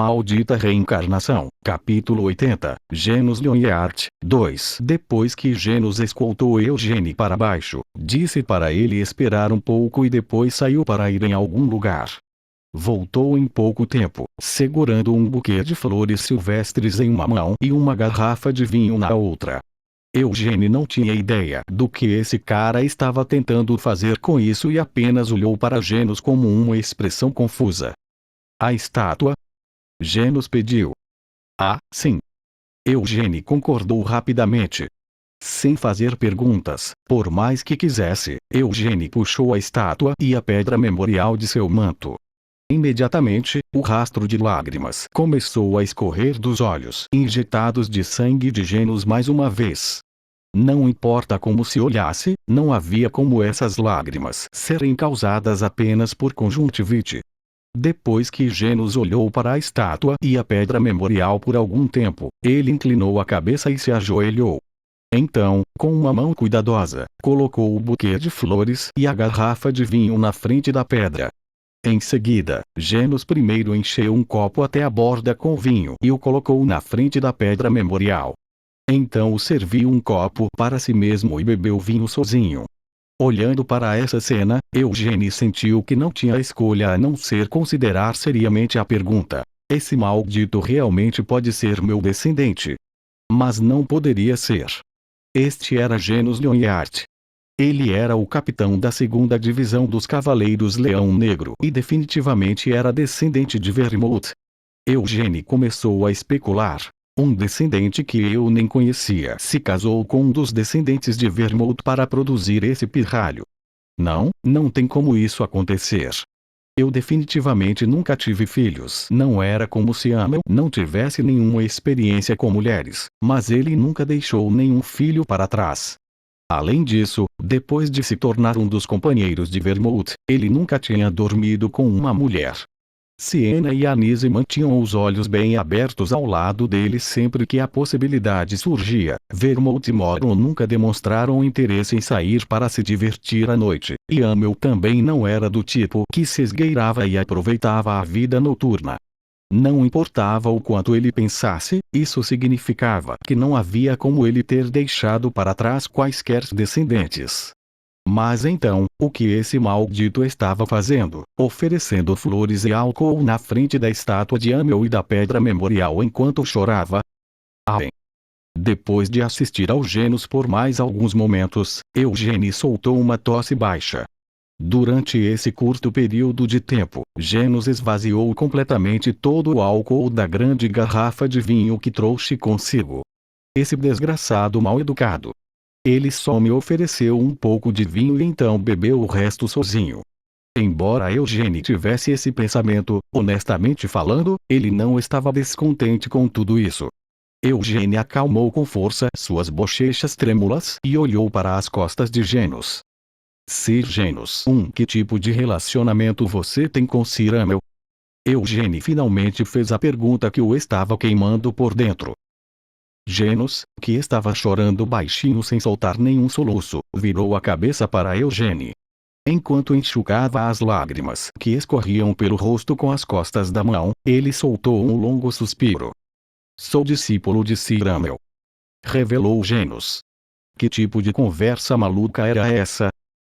Maldita Reencarnação, capítulo 80, Genos Lionheart, 2. Depois que Genos escoltou Eugênio para baixo, disse para ele esperar um pouco e depois saiu para ir em algum lugar. Voltou em pouco tempo, segurando um buquê de flores silvestres em uma mão e uma garrafa de vinho na outra. Eugênio não tinha ideia do que esse cara estava tentando fazer com isso e apenas olhou para Genos com uma expressão confusa. A estátua? Genos pediu. Ah, sim. Eugênio concordou rapidamente. Sem fazer perguntas, por mais que quisesse, Eugênio puxou a estátua e a pedra memorial de seu manto. Imediatamente, o rastro de lágrimas começou a escorrer dos olhos injetados de sangue de Genos mais uma vez. Não importa como se olhasse, não havia como essas lágrimas serem causadas apenas por conjuntivite. Depois que Genos olhou para a estátua e a pedra memorial por algum tempo, ele inclinou a cabeça e se ajoelhou. Então, com uma mão cuidadosa, colocou o buquê de flores e a garrafa de vinho na frente da pedra. Em seguida, Genos primeiro encheu um copo até a borda com vinho e o colocou na frente da pedra memorial. Então serviu um copo para si mesmo e bebeu vinho sozinho. Olhando para essa cena, Eugênio sentiu que não tinha escolha a não ser considerar seriamente a pergunta: esse maldito realmente pode ser meu descendente? Mas não poderia ser. Este era Genos Lionheart. Ele era o capitão da 2ª Divisão dos Cavaleiros Leão Negro e definitivamente era descendente de Vermouth. Eugênio começou a especular. Um descendente que eu nem conhecia se casou com um dos descendentes de Vermouth para produzir esse pirralho. Não tem como isso acontecer. Eu definitivamente nunca tive filhos. Não era como se Amel não tivesse nenhuma experiência com mulheres, mas ele nunca deixou nenhum filho para trás. Além disso, depois de se tornar um dos companheiros de Vermouth, ele nunca tinha dormido com uma mulher. Siena e Anise mantinham os olhos bem abertos ao lado dele sempre que a possibilidade surgia. Vermouth e Morgan nunca demonstraram interesse em sair para se divertir à noite, e Amel também não era do tipo que se esgueirava e aproveitava a vida noturna. Não importava o quanto ele pensasse, isso significava que não havia como ele ter deixado para trás quaisquer descendentes. Mas então, o que esse maldito estava fazendo? Oferecendo flores e álcool na frente da estátua de Amel e da pedra memorial enquanto chorava? Depois de assistir ao Genos por mais alguns momentos, Eugênio soltou uma tosse baixa. Durante esse curto período de tempo, Genos esvaziou completamente todo o álcool da grande garrafa de vinho que trouxe consigo. Esse desgraçado mal-educado. Ele só me ofereceu um pouco de vinho e então bebeu o resto sozinho. Embora Eugênio tivesse esse pensamento, honestamente falando, ele não estava descontente com tudo isso. Eugênio acalmou com força suas bochechas trêmulas e olhou para as costas de Genos. Sir Genos, que tipo de relacionamento você tem com Sir Amel? Eugênio finalmente fez a pergunta que o estava queimando por dentro. Genos, que estava chorando baixinho sem soltar nenhum soluço, virou a cabeça para Eugênio. Enquanto enxugava as lágrimas que escorriam pelo rosto com as costas da mão, ele soltou um longo suspiro. Sou discípulo de Sir Amel. Revelou Genos. Que tipo de conversa maluca era essa?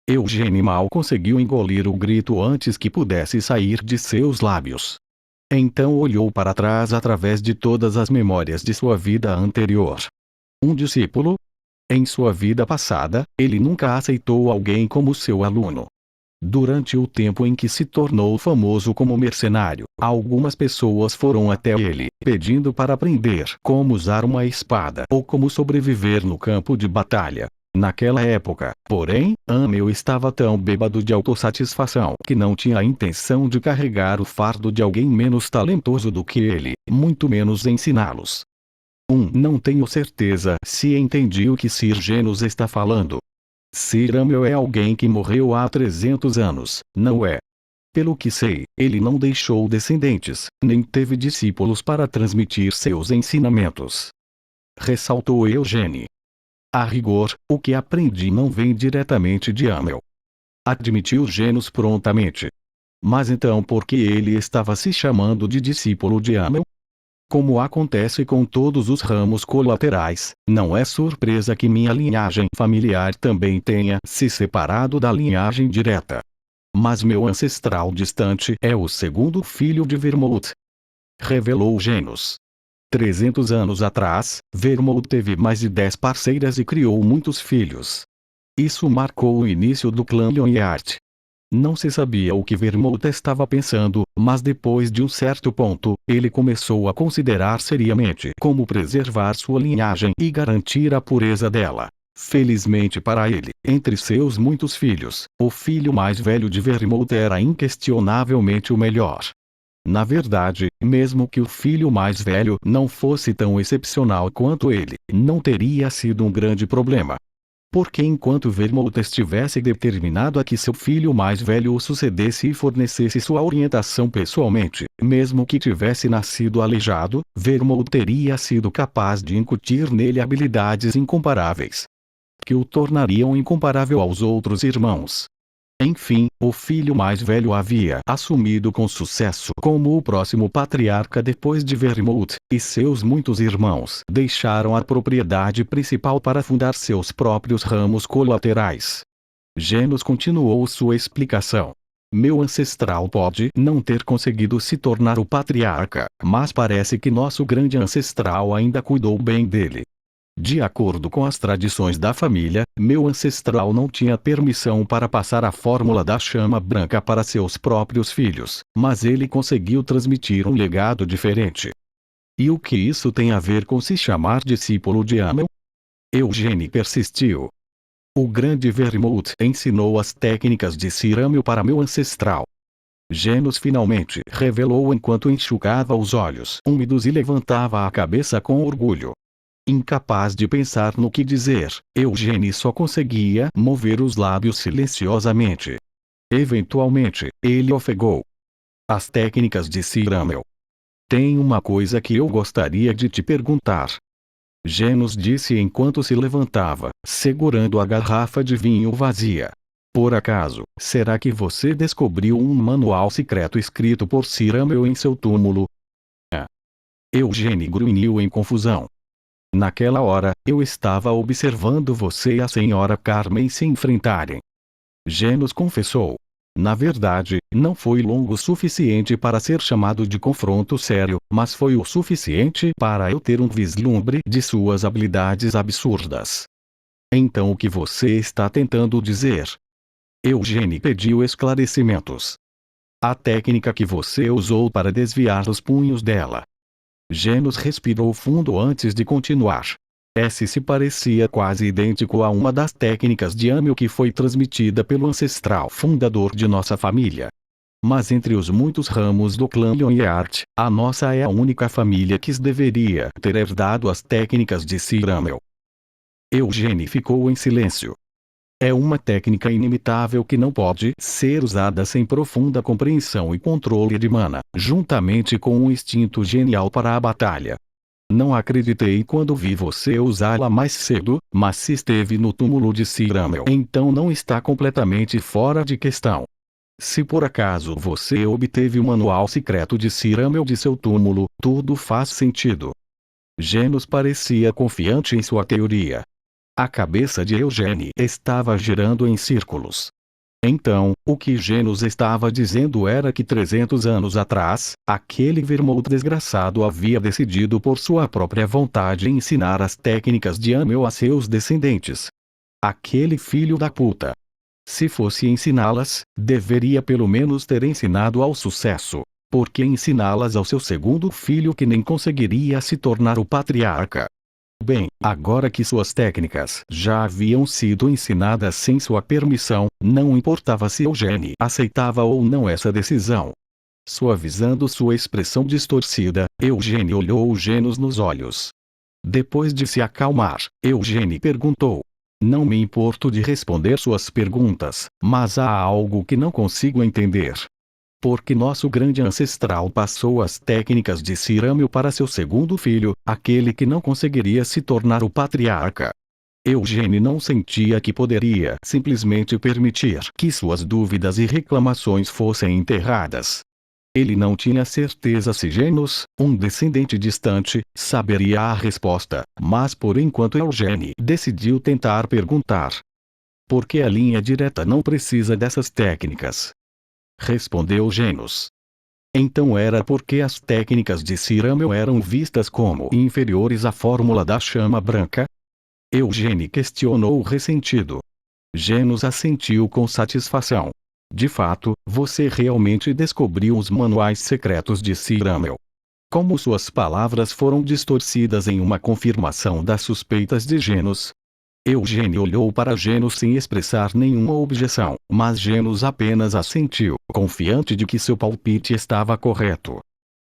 Eugênio mal conseguiu engolir o grito antes que pudesse sair de seus lábios. Então olhou para trás através de todas as memórias de sua vida anterior. Um discípulo? Em sua vida passada, ele nunca aceitou alguém como seu aluno. Durante o tempo em que se tornou famoso como mercenário, algumas pessoas foram até ele, pedindo para aprender como usar uma espada ou como sobreviver no campo de batalha. Naquela época, porém, Amel estava tão bêbado de autossatisfação que não tinha a intenção de carregar o fardo de alguém menos talentoso do que ele, muito menos ensiná-los. Não tenho certeza se entendi o que Sir Genos está falando. Sir Amel é alguém que morreu há 300 anos, não é? Pelo que sei, ele não deixou descendentes, nem teve discípulos para transmitir seus ensinamentos. Ressaltou Eugênio. A rigor, o que aprendi não vem diretamente de Amel. Admitiu Genos prontamente. Mas então por que ele estava se chamando de discípulo de Amel? Como acontece com todos os ramos colaterais, não é surpresa que minha linhagem familiar também tenha se separado da linhagem direta. Mas meu ancestral distante é o segundo filho de Vermouth. Revelou Genos. 300 anos atrás, Vermouth teve mais de 10 parceiras e criou muitos filhos. Isso marcou o início do clã Lyonheart. Não se sabia o que Vermouth estava pensando, mas depois de um certo ponto, ele começou a considerar seriamente como preservar sua linhagem e garantir a pureza dela. Felizmente para ele, entre seus muitos filhos, o filho mais velho de Vermouth era inquestionavelmente o melhor. Na verdade, mesmo que o filho mais velho não fosse tão excepcional quanto ele, não teria sido um grande problema. Porque enquanto Vermouth estivesse determinado a que seu filho mais velho o sucedesse e fornecesse sua orientação pessoalmente, mesmo que tivesse nascido aleijado, Vermouth teria sido capaz de incutir nele habilidades incomparáveis, que o tornariam incomparável aos outros irmãos. Enfim, o filho mais velho havia assumido com sucesso como o próximo patriarca depois de Vermouth, e seus muitos irmãos deixaram a propriedade principal para fundar seus próprios ramos colaterais. Genos continuou sua explicação. Meu ancestral pode não ter conseguido se tornar o patriarca, mas parece que nosso grande ancestral ainda cuidou bem dele. De acordo com as tradições da família, meu ancestral não tinha permissão para passar a fórmula da chama branca para seus próprios filhos, mas ele conseguiu transmitir um legado diferente. E o que isso tem a ver com se chamar discípulo de Amel? Eugênie persistiu. O grande Vermouth ensinou as técnicas de Sir Amel para meu ancestral. Genos finalmente revelou enquanto enxugava os olhos úmidos e levantava a cabeça com orgulho. Incapaz de pensar no que dizer, Eugênie só conseguia mover os lábios silenciosamente. Eventualmente, ele ofegou. As técnicas de Sir Amel. Tem uma coisa que eu gostaria de te perguntar. Genos disse enquanto se levantava, segurando a garrafa de vinho vazia. Por acaso, será que você descobriu um manual secreto escrito por Sir Amel em seu túmulo? Eugênie grunhiu em confusão. Naquela hora, eu estava observando você e a senhora Carmen se enfrentarem. Genos confessou. Na verdade, não foi longo o suficiente para ser chamado de confronto sério, mas foi o suficiente para eu ter um vislumbre de suas habilidades absurdas. Então o que você está tentando dizer? Eugênie pediu esclarecimentos. A técnica que você usou para desviar os punhos dela. Genos respirou fundo antes de continuar. Esse se parecia quase idêntico a uma das técnicas de Amel que foi transmitida pelo ancestral fundador de nossa família. Mas entre os muitos ramos do clã Lyonheart, a nossa é a única família que deveria ter herdado as técnicas de Sir Amel. Eugênie ficou em silêncio. É uma técnica inimitável que não pode ser usada sem profunda compreensão e controle de mana, juntamente com um instinto genial para a batalha. Não acreditei quando vi você usá-la mais cedo, mas se esteve no túmulo de Sir Amel, então não está completamente fora de questão. Se por acaso você obteve o manual secreto de Sir Amel de seu túmulo, tudo faz sentido. Genos parecia confiante em sua teoria. A cabeça de Eugênie estava girando em círculos. Então, o que Genos estava dizendo era que 300 anos atrás, aquele Vermouth desgraçado havia decidido por sua própria vontade ensinar as técnicas de Amel a seus descendentes. Aquele filho da puta. Se fosse ensiná-las, deveria pelo menos ter ensinado ao sucesso. Por que ensiná-las ao seu segundo filho que nem conseguiria se tornar o patriarca? Bem, agora que suas técnicas já haviam sido ensinadas sem sua permissão, não importava se Eugênie aceitava ou não essa decisão. Suavizando sua expressão distorcida, Eugênie olhou Genos nos olhos. Depois de se acalmar, Eugênie perguntou. Não me importo de responder suas perguntas, mas há algo que não consigo entender. Porque nosso grande ancestral passou as técnicas de Sir Amel para seu segundo filho, aquele que não conseguiria se tornar o patriarca. Eugênio não sentia que poderia simplesmente permitir que suas dúvidas e reclamações fossem enterradas. Ele não tinha certeza se Genos, um descendente distante, saberia a resposta, mas por enquanto Eugênio decidiu tentar perguntar. Por que a linha direta não precisa dessas técnicas? Respondeu Genos. Então era porque as técnicas de Cirâmel eram vistas como inferiores à fórmula da chama branca? Eugênio questionou ressentido. Genos assentiu com satisfação. De fato, você realmente descobriu os manuais secretos de Cirâmel. Como suas palavras foram distorcidas em uma confirmação das suspeitas de Genos? Eugênio olhou para Genos sem expressar nenhuma objeção, mas Genos apenas assentiu, confiante de que seu palpite estava correto.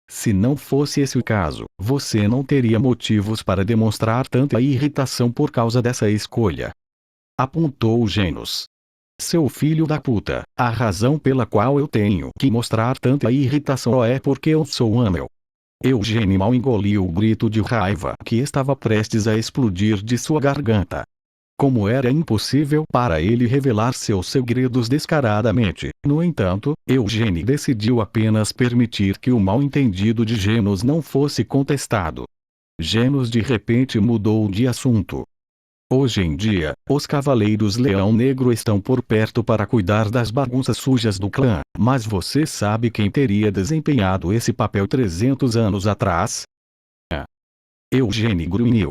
Se não fosse esse o caso, você não teria motivos para demonstrar tanta irritação por causa dessa escolha. Apontou Genos. Seu filho da puta, a razão pela qual eu tenho que mostrar tanta irritação é porque eu sou Amel. Eugênio mal engoliu o grito de raiva que estava prestes a explodir de sua garganta. Como era impossível para ele revelar seus segredos descaradamente, no entanto, Eugênio decidiu apenas permitir que o mal-entendido de Genos não fosse contestado. Genos de repente mudou de assunto. Hoje em dia, os Cavaleiros Leão Negro estão por perto para cuidar das bagunças sujas do clã, mas você sabe quem teria desempenhado esse papel 300 anos atrás? Eugênio grunhiu.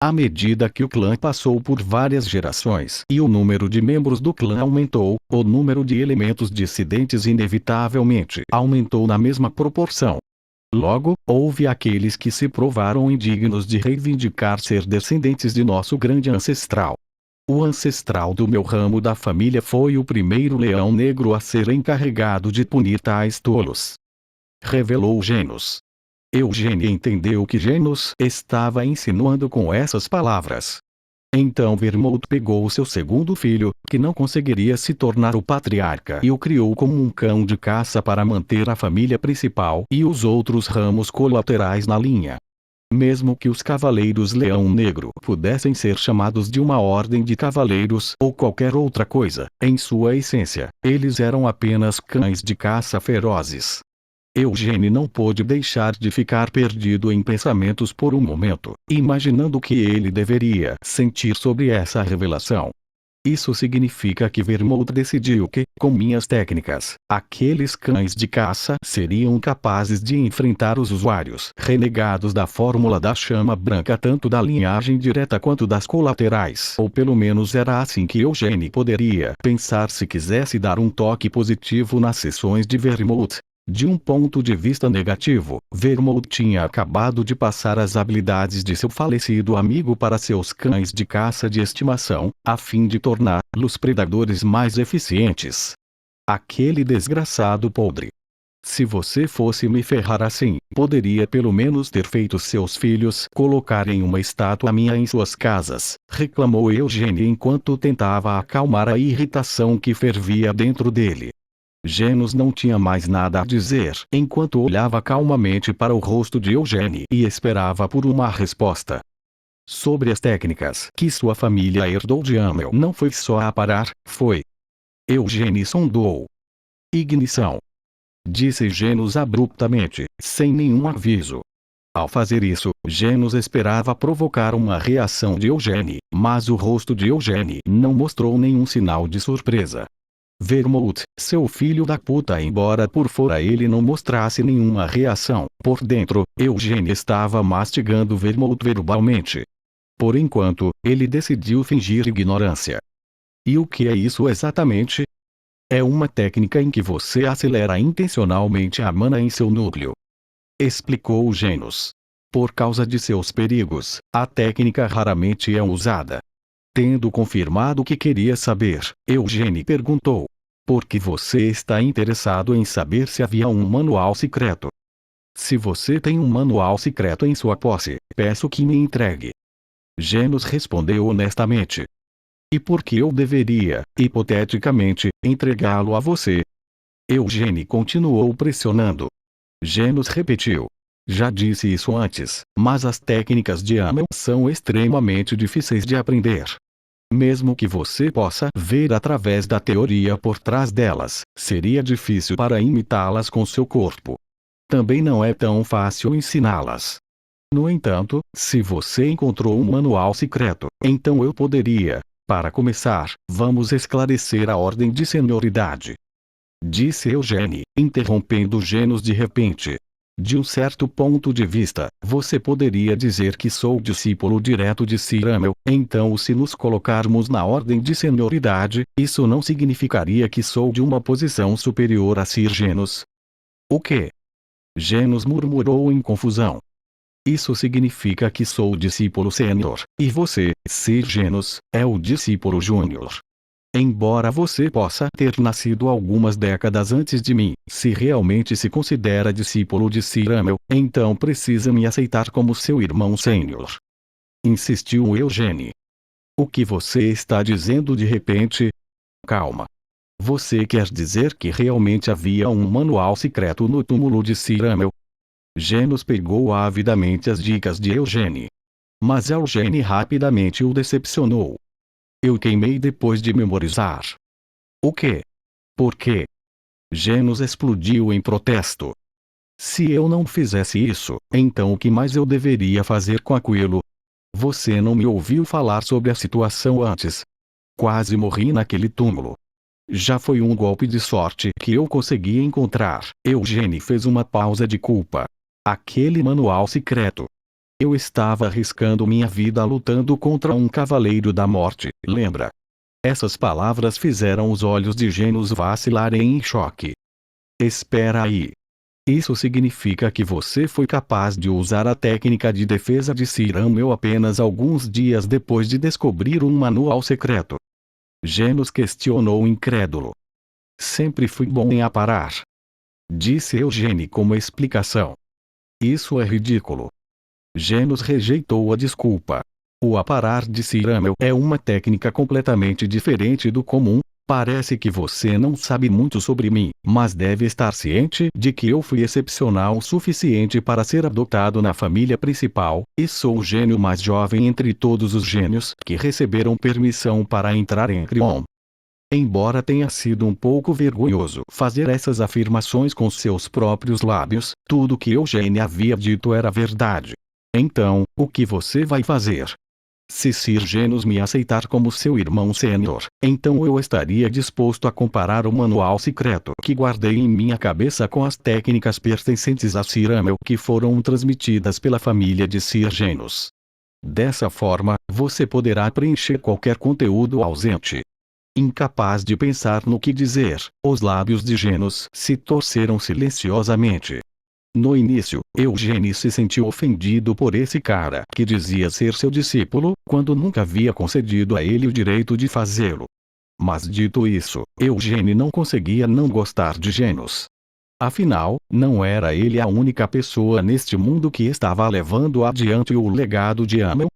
À medida que o clã passou por várias gerações e o número de membros do clã aumentou, o número de elementos dissidentes inevitavelmente aumentou na mesma proporção. Logo, houve aqueles que se provaram indignos de reivindicar ser descendentes de nosso grande ancestral. O ancestral do meu ramo da família foi o primeiro leão negro a ser encarregado de punir tais tolos. Revelou Genos. Eugênio entendeu que Genos estava insinuando com essas palavras. Então Vermouth pegou seu segundo filho, que não conseguiria se tornar o patriarca, e o criou como um cão de caça para manter a família principal e os outros ramos colaterais na linha. Mesmo que os Cavaleiros Leão Negro pudessem ser chamados de uma ordem de cavaleiros ou qualquer outra coisa, em sua essência, eles eram apenas cães de caça ferozes. Eugênio não pôde deixar de ficar perdido em pensamentos por um momento, imaginando o que ele deveria sentir sobre essa revelação. Isso significa que Vermouth decidiu que, com minhas técnicas, aqueles cães de caça seriam capazes de enfrentar os usuários renegados da fórmula da chama branca tanto da linhagem direta quanto das colaterais. Ou pelo menos era assim que Eugênio poderia pensar se quisesse dar um toque positivo nas sessões de Vermouth. De um ponto de vista negativo, Vermouth tinha acabado de passar as habilidades de seu falecido amigo para seus cães de caça de estimação, a fim de torná-los predadores mais eficientes. Aquele desgraçado podre. Se você fosse me ferrar assim, poderia pelo menos ter feito seus filhos colocarem uma estátua minha em suas casas, reclamou Eugênio enquanto tentava acalmar a irritação que fervia dentro dele. Genos não tinha mais nada a dizer enquanto olhava calmamente para o rosto de Eugênio e esperava por uma resposta. Sobre as técnicas que sua família herdou de Amel não foi só a parar, foi. Eugênio sondou. Ignição. Disse Genos abruptamente, sem nenhum aviso. Ao fazer isso, Genos esperava provocar uma reação de Eugênio, mas o rosto de Eugênio não mostrou nenhum sinal de surpresa. Vermouth, seu filho da puta. Embora por fora ele não mostrasse nenhuma reação, por dentro, Eugênio estava mastigando Vermouth verbalmente. Por enquanto, ele decidiu fingir ignorância. E o que é isso exatamente? É uma técnica em que você acelera intencionalmente a mana em seu núcleo. Explicou Genos. Por causa de seus perigos, a técnica raramente é usada. Tendo confirmado o que queria saber, Eugênio perguntou. Por que você está interessado em saber se havia um manual secreto? Se você tem um manual secreto em sua posse, peço que me entregue. Genos respondeu honestamente. E por que eu deveria, hipoteticamente, entregá-lo a você? Eugênio continuou pressionando. Genos repetiu. Já disse isso antes, mas as técnicas de Amel são extremamente difíceis de aprender. Mesmo que você possa ver através da teoria por trás delas, seria difícil para imitá-las com seu corpo. Também não é tão fácil ensiná-las. No entanto, se você encontrou um manual secreto, então eu poderia. Para começar, vamos esclarecer a ordem de senioridade. Disse Eugênie, interrompendo Genos de repente. De um certo ponto de vista, você poderia dizer que sou discípulo direto de Sir Amel, então se nos colocarmos na ordem de senioridade, isso não significaria que sou de uma posição superior a Sir Genos? O quê? Genos murmurou em confusão. Isso significa que sou o discípulo sênior, e você, Sir Genos, é o discípulo júnior. Embora você possa ter nascido algumas décadas antes de mim, se realmente se considera discípulo de Sir Amel, então precisa me aceitar como seu irmão sênior. Insistiu Eugênie. O que você está dizendo de repente? Calma. Você quer dizer que realmente havia um manual secreto no túmulo de Sir Amel? Genos pegou avidamente as dicas de Eugênie. Mas Eugênie rapidamente o decepcionou. Eu queimei depois de memorizar. O quê? Por quê? Genos explodiu em protesto. Se eu não fizesse isso, então o que mais eu deveria fazer com aquilo? Você não me ouviu falar sobre a situação antes. Quase morri naquele túmulo. Já foi um golpe de sorte que eu consegui encontrar. Eugênie fez uma pausa de culpa. Aquele manual secreto. Eu estava arriscando minha vida lutando contra um cavaleiro da morte, lembra? Essas palavras fizeram os olhos de Genos vacilarem em choque. Espera aí. Isso significa que você foi capaz de usar a técnica de defesa de Sir Amel apenas alguns dias depois de descobrir um manual secreto. Genos questionou incrédulo. Sempre fui bom em aparar. Disse Eugênie como explicação. Isso é ridículo. Genos rejeitou a desculpa. O aparar de Sir Amel é uma técnica completamente diferente do comum. Parece que você não sabe muito sobre mim, mas deve estar ciente de que eu fui excepcional o suficiente para ser adotado na família principal, e sou o gênio mais jovem entre todos os gênios que receberam permissão para entrar em Crion. Embora tenha sido um pouco vergonhoso fazer essas afirmações com seus próprios lábios, tudo que Eugênie havia dito era verdade. Então, o que você vai fazer? Se Sir Genos me aceitar como seu irmão sênior, então eu estaria disposto a comparar o manual secreto que guardei em minha cabeça com as técnicas pertencentes a Sir Amel que foram transmitidas pela família de Sir Genos. Dessa forma, você poderá preencher qualquer conteúdo ausente. Incapaz de pensar no que dizer, os lábios de Genos se torceram silenciosamente. No início, Eugênie se sentiu ofendido por esse cara que dizia ser seu discípulo, quando nunca havia concedido a ele o direito de fazê-lo. Mas dito isso, Eugênie não conseguia não gostar de Genos. Afinal, não era ele a única pessoa neste mundo que estava levando adiante o legado de Amel?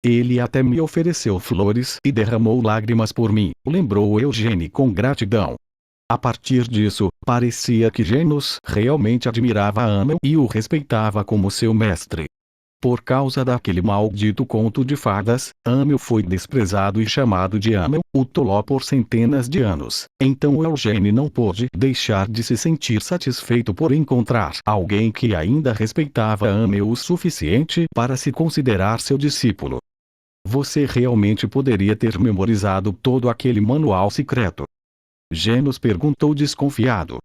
Ele até me ofereceu flores e derramou lágrimas por mim, lembrou Eugênie com gratidão. A partir disso, parecia que Genos realmente admirava Amel e o respeitava como seu mestre. Por causa daquele maldito conto de fadas, Amel foi desprezado e chamado de Amel, o Toló por centenas de anos. Então Eugênie não pôde deixar de se sentir satisfeito por encontrar alguém que ainda respeitava Amel o suficiente para se considerar seu discípulo. Você realmente poderia ter memorizado todo aquele manual secreto? Genos perguntou desconfiado.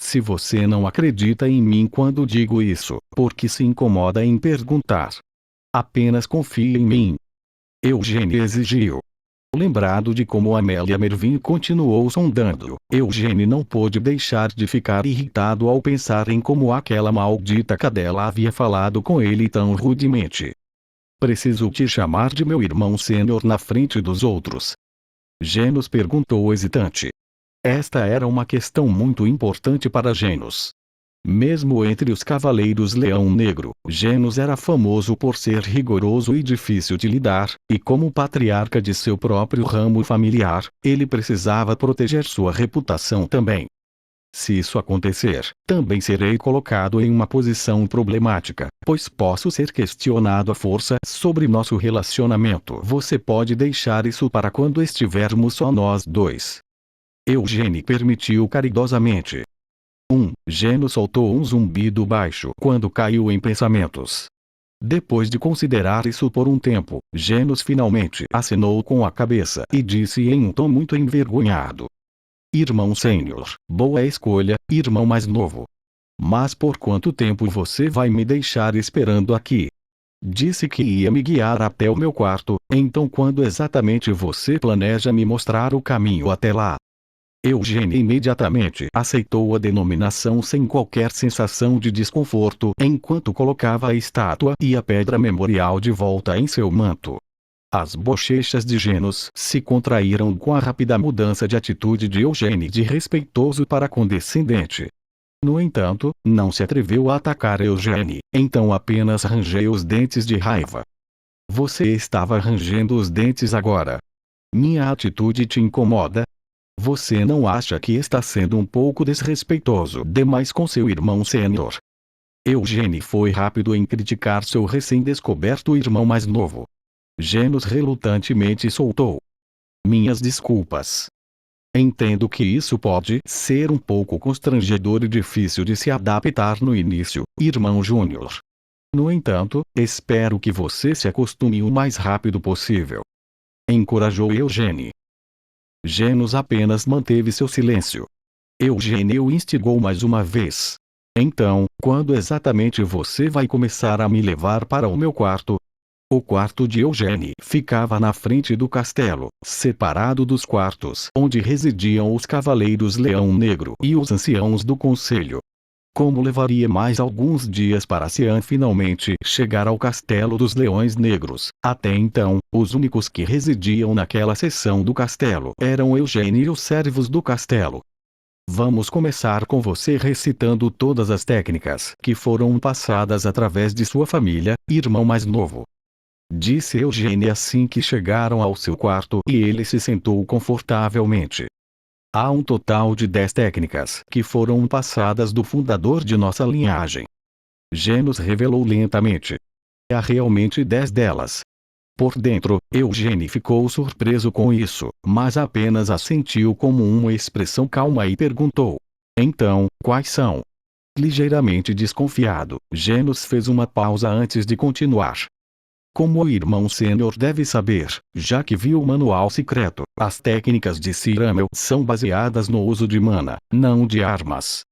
Se você não acredita em mim quando digo isso, por que se incomoda em perguntar? Apenas confie em mim. Eugênie exigiu. Lembrado de como Amélia Mervyn continuou sondando, Eugênie não pôde deixar de ficar irritado ao pensar em como aquela maldita cadela havia falado com ele tão rudemente. Preciso te chamar de meu irmão sênior na frente dos outros? Genos perguntou hesitante. Esta era uma questão muito importante para Genos. Mesmo entre os cavaleiros Leão Negro, Genos era famoso por ser rigoroso e difícil de lidar, e como patriarca de seu próprio ramo familiar, ele precisava proteger sua reputação também. Se isso acontecer, também serei colocado em uma posição problemática, pois posso ser questionado à força sobre nosso relacionamento. Você pode deixar isso para quando estivermos só nós dois. Eugênie permitiu caridosamente. Geno soltou um zumbido baixo quando caiu em pensamentos. Depois de considerar isso por um tempo, Genos finalmente acenou com a cabeça e disse em um tom muito envergonhado: Irmão sênior, boa escolha, irmão mais novo. Mas por quanto tempo você vai me deixar esperando aqui? Disse que ia me guiar até o meu quarto, então quando exatamente você planeja me mostrar o caminho até lá? Eugênie imediatamente aceitou a denominação sem qualquer sensação de desconforto enquanto colocava a estátua e a pedra memorial de volta em seu manto. As bochechas de Genos se contraíram com a rápida mudança de atitude de Eugênie de respeitoso para condescendente. No entanto, não se atreveu a atacar Eugênie, então apenas rangeu os dentes de raiva. Você estava rangendo os dentes agora. Minha atitude te incomoda? Você não acha que está sendo um pouco desrespeitoso demais com seu irmão sênior? Eugênie foi rápido em criticar seu recém-descoberto irmão mais novo. Genos relutantemente soltou: Minhas desculpas. Entendo que isso pode ser um pouco constrangedor e difícil de se adaptar no início, irmão Júnior. No entanto, espero que você se acostume o mais rápido possível. Encorajou Eugênie. Genos apenas manteve seu silêncio. Eugênie o instigou mais uma vez. Então, quando exatamente você vai começar a me levar para o meu quarto? O quarto de Eugênie ficava na frente do castelo, separado dos quartos onde residiam os Cavaleiros Leão Negro e os anciãos do conselho. Como levaria mais alguns dias para Cian finalmente chegar ao Castelo dos Leões Negros, até então, os únicos que residiam naquela seção do castelo eram Eugênie e os servos do castelo. Vamos começar com você recitando todas as técnicas que foram passadas através de sua família, irmão mais novo. Disse Eugênie assim que chegaram ao seu quarto e ele se sentou confortavelmente. Há um total de 10 técnicas que foram passadas do fundador de nossa linhagem. Genos revelou lentamente. Há realmente 10 delas. Por dentro, Eugênie ficou surpreso com isso, mas apenas assentiu como uma expressão calma e perguntou: Então, quais são? Ligeiramente desconfiado, Genos fez uma pausa antes de continuar. Como o irmão sênior deve saber, já que viu o manual secreto, as técnicas de Ciramel são baseadas no uso de mana, não de armas.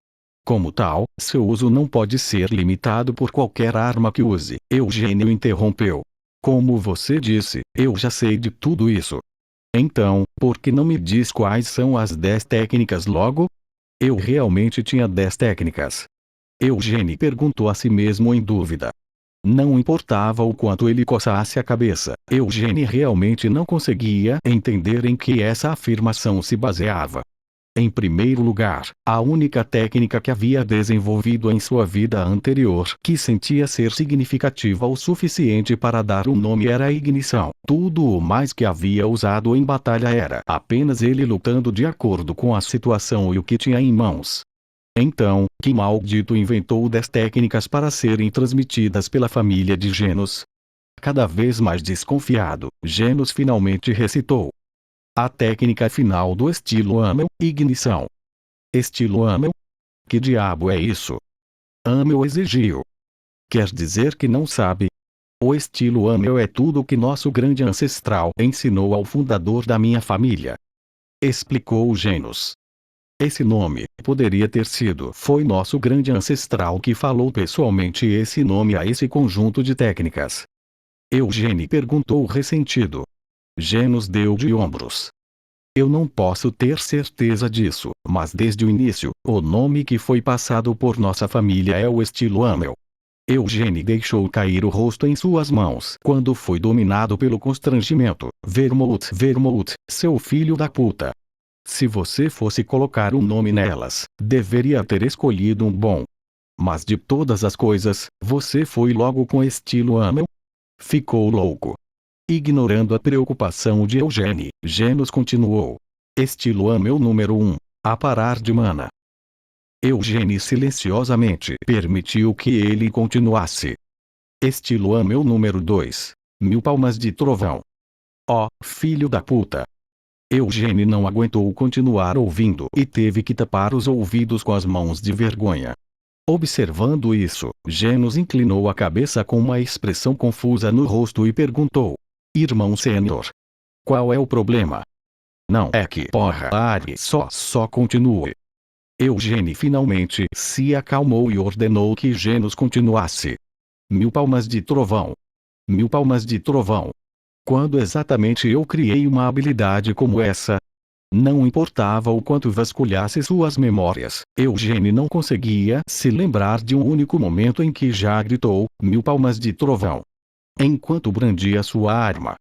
Como tal, seu uso não pode ser limitado por qualquer arma que use. Eugênio interrompeu. Como você disse, eu já sei de tudo isso. Então, por que não me diz quais são as 10 técnicas logo? Eu realmente tinha 10 técnicas. Eugênio perguntou a si mesmo em dúvida. Não importava o quanto ele coçasse a cabeça, Eugênie realmente não conseguia entender em que essa afirmação se baseava. Em primeiro lugar, a única técnica que havia desenvolvido em sua vida anterior que sentia ser significativa o suficiente para dar um nome era a ignição. Tudo o mais que havia usado em batalha era apenas ele lutando de acordo com a situação e o que tinha em mãos. Então, que maldito inventou 10 técnicas para serem transmitidas pela família de Genos? Cada vez mais desconfiado, Genos finalmente recitou. A técnica final do estilo Amel, ignição. Estilo Amel? Que diabo é isso? Amel exigiu. Quer dizer que não sabe? O estilo Amel é tudo o que nosso grande ancestral ensinou ao fundador da minha família. Explicou Genos. Esse nome poderia ter sido foi nosso grande ancestral que falou pessoalmente esse nome a esse conjunto de técnicas. Eugênie perguntou ressentido. Genos deu de ombros. Eu não posso ter certeza disso, mas desde o início, o nome que foi passado por nossa família é o estilo Amel. Eugênie deixou cair o rosto em suas mãos quando foi dominado pelo constrangimento. Vermouth, seu filho da puta. Se você fosse colocar um nome nelas, deveria ter escolhido um bom. Mas de todas as coisas, você foi logo com estilo Amel? Ficou louco. Ignorando a preocupação de Eugênie, Genos continuou. Estilo Amel número 1. A parar de mana. Eugênio silenciosamente permitiu que ele continuasse. Estilo é meu número 2. 1000 palmas de trovão. Oh, filho da puta. Eugênio não aguentou continuar ouvindo e teve que tapar os ouvidos com as mãos de vergonha. Observando isso, Genos inclinou a cabeça com uma expressão confusa no rosto e perguntou: Irmão Sênior, qual é o problema? Não é que porra Ari só continue. Eugênio finalmente se acalmou e ordenou que Genos continuasse. 1000 palmas de trovão. 1000 palmas de trovão. Quando exatamente eu criei uma habilidade como essa? Não importava o quanto vasculhasse suas memórias, Eugênio não conseguia se lembrar de um único momento em que já gritou 1000 palmas de trovão. Enquanto brandia sua arma,